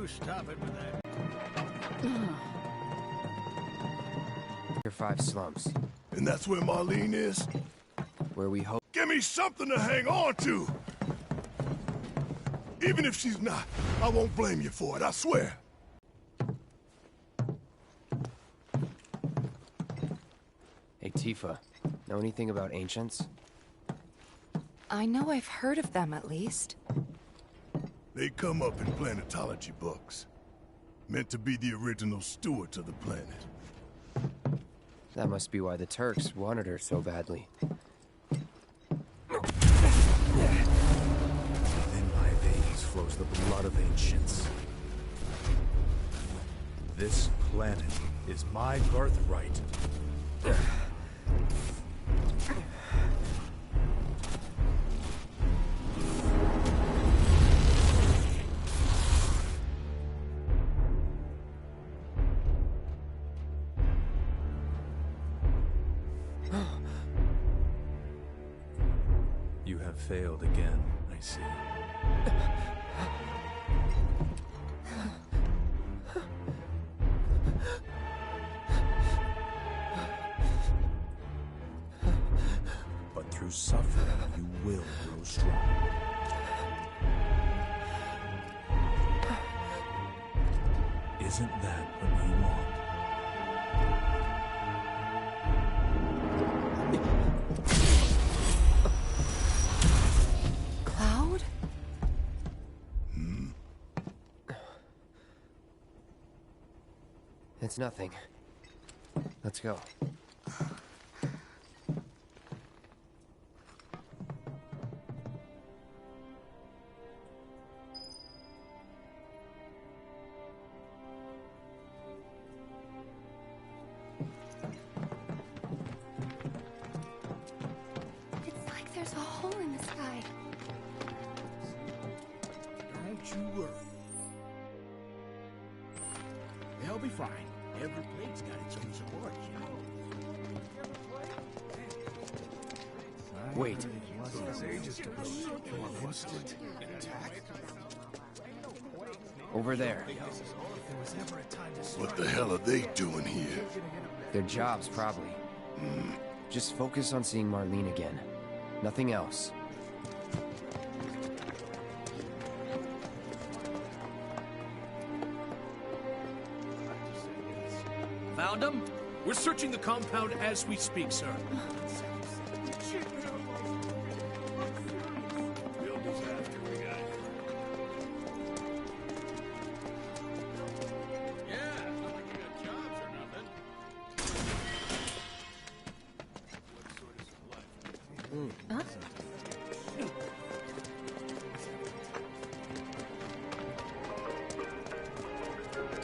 stop it with that. Your 5 slums. And that's where Marlene is? Where we hope. Give me something to hang on to! Even if she's not, I won't blame you for it, I swear. Hey, Tifa. Know anything about ancients? I know I've heard of them, at least. They come up in planetology books. Meant to be the original stewards of the planet. That must be why the Turks wanted her so badly. Within my veins flows the blood of ancients. This planet is my birthright. You have failed again, I see. But through suffering, you will grow strong. Isn't that what you want? Cloud? It's nothing. Let's go. It's like there's a hole in the sky. Don't you worry. They'll be fine. Every plate's got its own support, you know. Wait. Over there. What the hell are they doing here? Their jobs, probably. Just focus on seeing Marlene again. Nothing else. Found him? We're searching the compound as we speak, sir.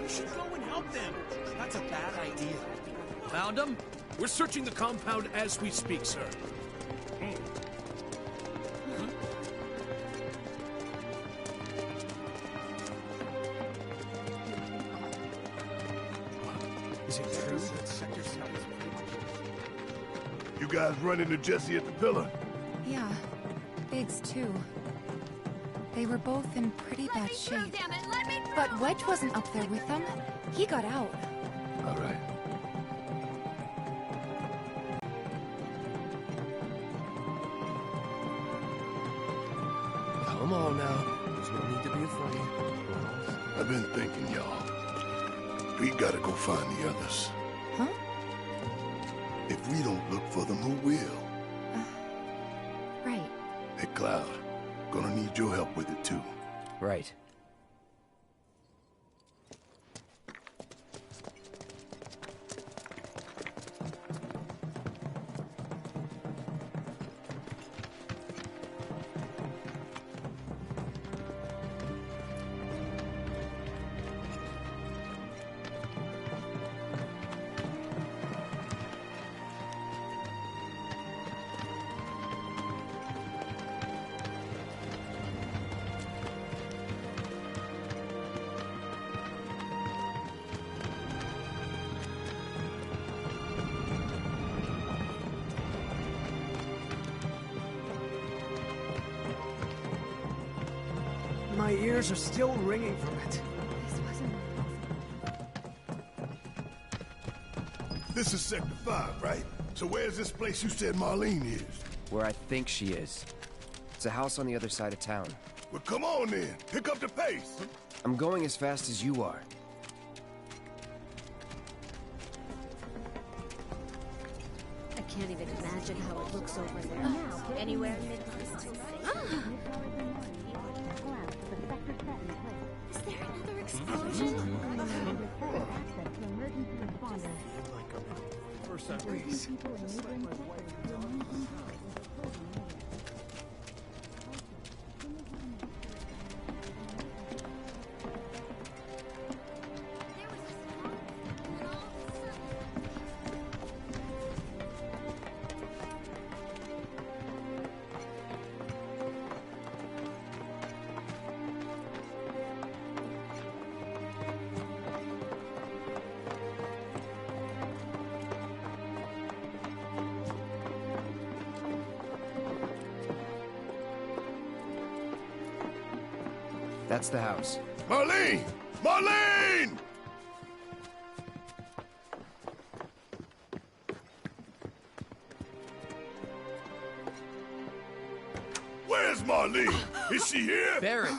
We should go and help them. That's a bad idea. Found him? We're searching the compound as we speak, sir. Is it true that Sector 7 is You guys run into Jesse at the pillar? Yeah, Biggs too. They were both in pretty bad shape. But Wedge wasn't up there with them. He got out. All right. Come on now. There's no need to be afraid. I've been thinking, y'all. We gotta go find the others. Huh? If we don't look for them, who will? Right. Hey, Cloud. Gonna need your help with it, too. Right. ears are still ringing from it. This wasn't... This is Sector 5, right? So where's this place you said Marlene is? Where I think she is. It's a house on the other side of town. Well, come on then. Pick up the pace. I'm going as fast as you are. I can't even imagine how it looks over there. Anywhere in Midwest. Is there another explosion? First at least. That's the house. Marlene! Marlene! Where's Marlene? Is she here? Barrett!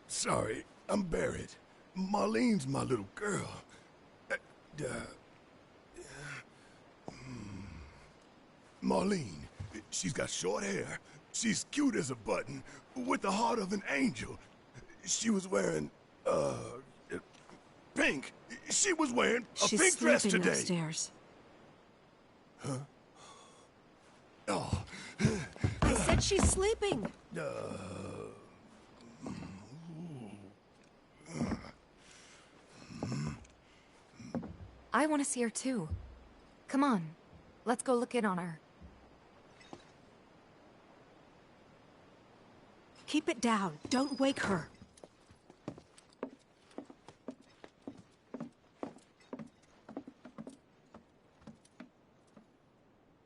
Sorry, I'm Barrett. Marlene's my little girl. Marlene, she's got short hair. She's cute as a button, with the heart of an angel. She was wearing, pink. She was wearing a pink dress today. She's sleeping upstairs. Huh? Oh. I said she's sleeping. I want to see her too. Come on, let's go look in on her. Keep it down. Don't wake her.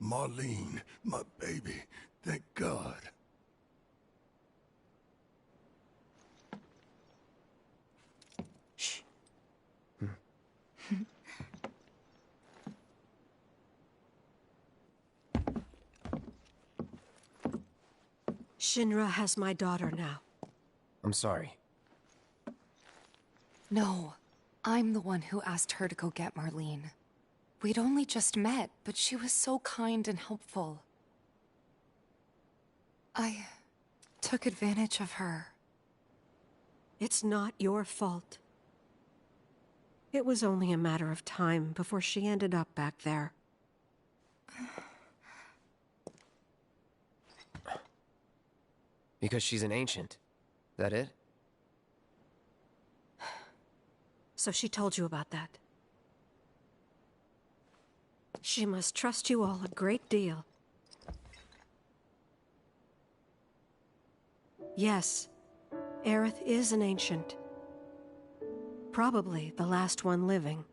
Marlene, my baby. Thank God. Shh. Shinra has my daughter now. I'm sorry. No, I'm the one who asked her to go get Marlene. We'd only just met, but she was so kind and helpful. I took advantage of her. It's not your fault. It was only a matter of time before she ended up back there. Because she's an ancient. That it? So she told you about that. She must trust you all a great deal. Yes, Aerith is an ancient. Probably the last one living.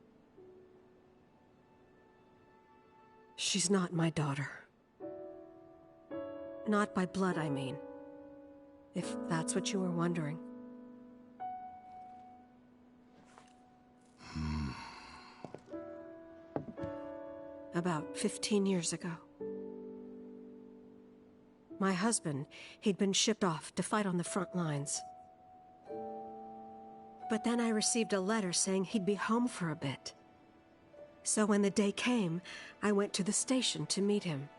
She's not my daughter. Not by blood, I mean. If that's what you were wondering. About 15 years ago. My husband, he'd been shipped off to fight on the front lines. But then I received a letter saying he'd be home for a bit. So when the day came, I went to the station to meet him.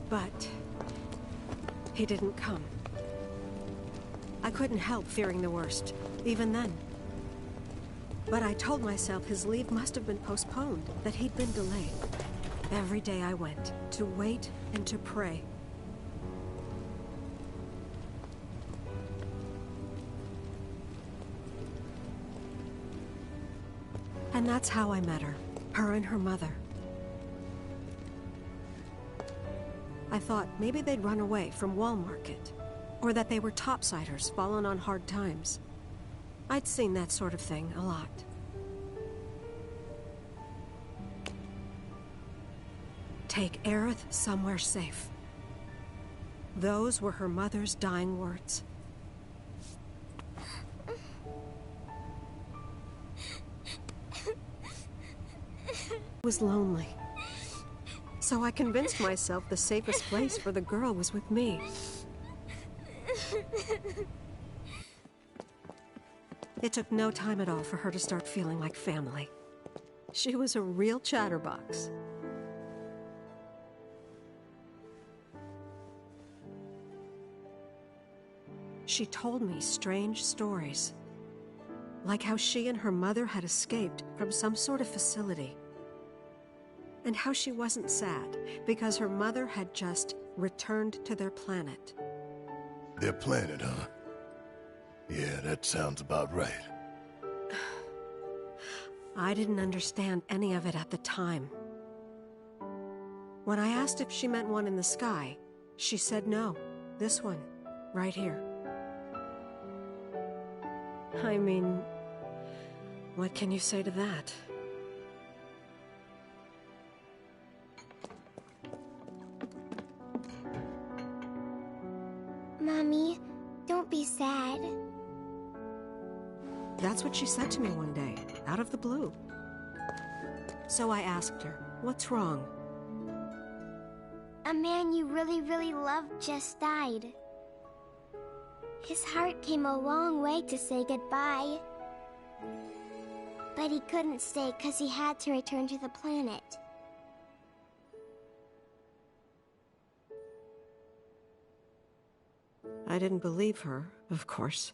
But he didn't come. I couldn't help fearing the worst, even then. But I told myself his leave must have been postponed, that he'd been delayed. Every day I went, to wait and to pray. And that's how I met her, her and her mother. I thought maybe they'd run away from Wall Market. Or that they were topsiders, fallen on hard times. I'd seen that sort of thing a lot. Take Aerith somewhere safe. Those were her mother's dying words. I was lonely. So I convinced myself the safest place for the girl was with me. It took no time at all for her to start feeling like family. She was a real chatterbox. She told me strange stories, like how she and her mother had escaped from some sort of facility, and how she wasn't sad because her mother had just returned to their planet. Their planet, huh? Yeah, that sounds about right. I didn't understand any of it at the time. When I asked if she meant one in the sky, she said no. This one, right here. I mean, what can you say to that? Mommy, don't be sad. That's what she said to me one day, out of the blue. So I asked her, what's wrong? A man you really, really loved just died. His heart came a long way to say goodbye. But he couldn't stay because he had to return to the planet. I didn't believe her, of course.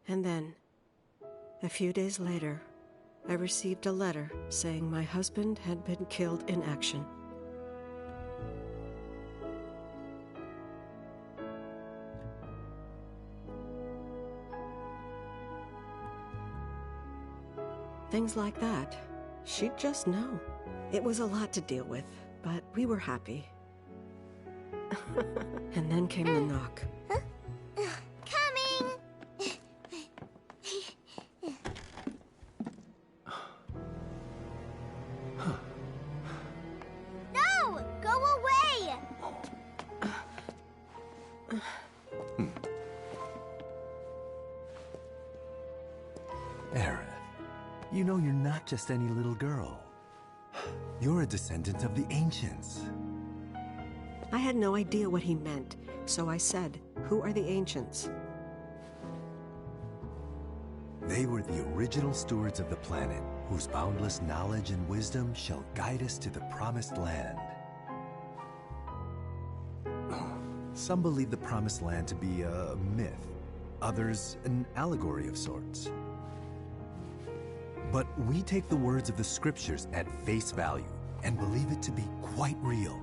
And then, a few days later, I received a letter saying my husband had been killed in action. Things like that. She'd just know. It was a lot to deal with, but we were happy. And then came the knock. Coming! No! Go away! Aerith, you know you're not just any little girl. You're a descendant of the Ancients. I had no idea what he meant, so I said, "Who are the Ancients?" They were the original stewards of the planet, whose boundless knowledge and wisdom shall guide us to the Promised Land. Some believe the Promised Land to be a myth, others an allegory of sorts. But we take the words of the scriptures at face value and believe it to be quite real.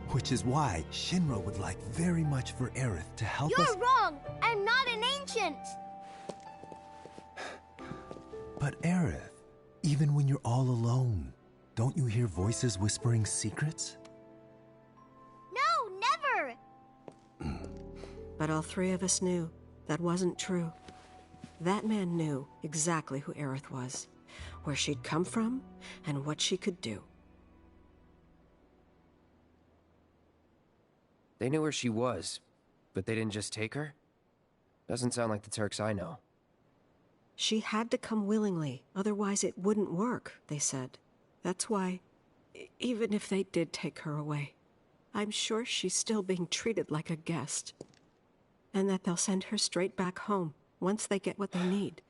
Which is why Shinra would like very much for Aerith to help us— You're wrong! I'm not an ancient! But Aerith, even when you're all alone, don't you hear voices whispering secrets? No, never! But all three of us knew that wasn't true. That man knew exactly who Aerith was, where she'd come from, and what she could do. They knew where she was, but they didn't just take her? Doesn't sound like the Turks I know. She had to come willingly, otherwise it wouldn't work, they said. That's why, even if they did take her away, I'm sure she's still being treated like a guest. And that they'll send her straight back home, once they get what they need.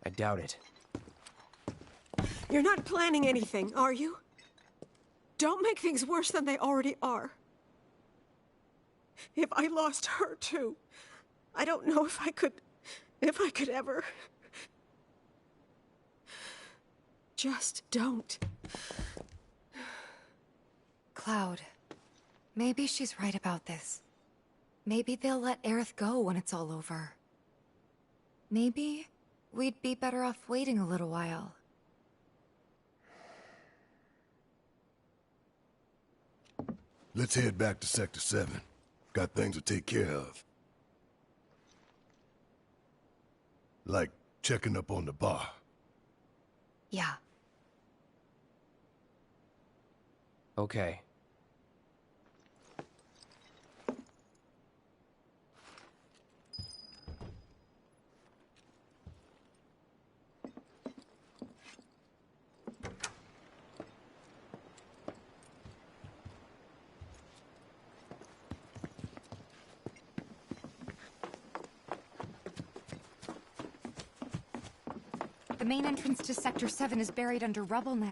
I doubt it. You're not planning anything, are you? Don't make things worse than they already are. If I lost her too, I don't know if I could ever. Just don't. Cloud, maybe she's right about this. Maybe they'll let Aerith go when it's all over. Maybe we'd be better off waiting a little while. Let's head back to Sector 7. Got things to take care of. Like checking up on the bar. Yeah. Okay. The main entrance to Sector 7 is buried under rubble now.